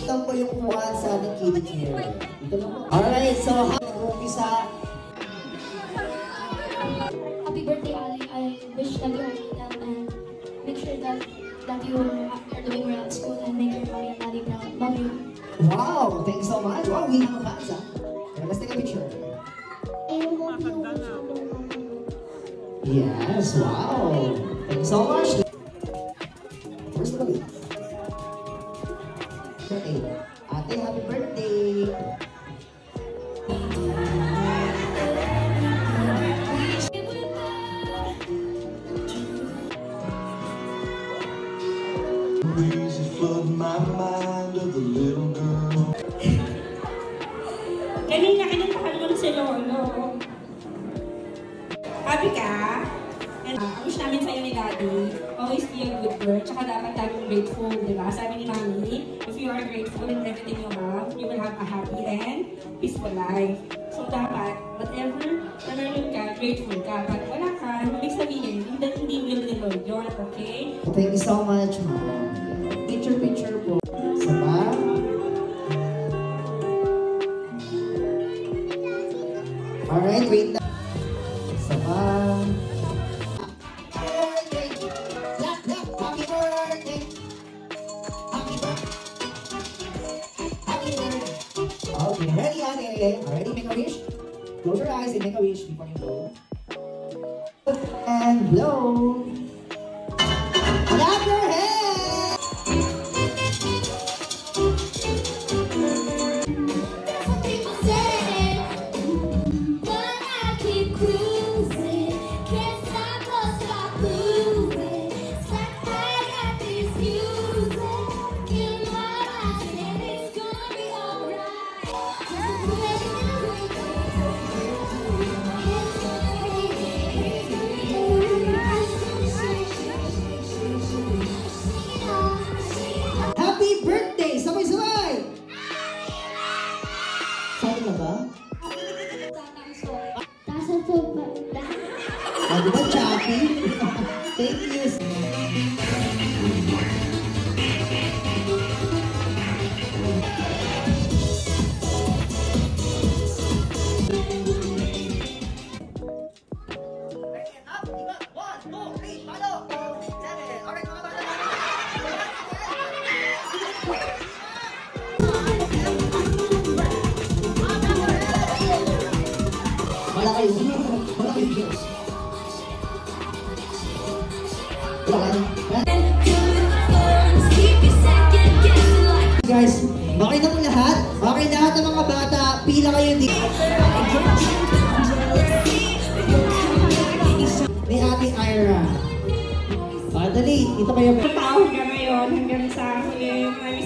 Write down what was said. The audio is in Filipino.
Ito po yung kumuhaan sa ating kiddie chair. Alright, so umpisa. Happy birthday, Ali. I wish that you are healthy and make sure that you are doing well at school and make your mommy and daddy proud. Love you. Wow, thanks so much. Wow, we have a fans, huh? Let's take a picture. Yes, wow. Thanks so much. Where's the baby? Okay, ate, happy birthday. Breezes flood my mind of the little girl. Kanina kinantahan mo na si Lolo. Happy ka? And wish namin sa'yo ni Daddy, always be a good girl. Tsaka dapat tayong grateful, di ba? Sabi ni Mami, if you are grateful in everything you have, you will have a happy and peaceful life. So dapat, whatever na meron ka, grateful ka. Pag wala ka, ibig sabihin, hindi will the Lord yun, okay? Thank you so much, Mama. Picture po. Sama. Alright, wait na. Sama. Happy birthday. Happy birthday. Happy birthday. Okay, ready, ate? Already, make a wish? Close your eyes and make a wish before you blow. And blow. Clap your hands. Sabi na ba? Nasa sofa. Di ba, Chappy? Thank you. Guys, okay na po lahat? Okay lahat ng mga bata, pila kayo dito. Ni Ate Ira. Dali, ito kayo. Tao hanggang ngayon, hanggang sa huli, maraming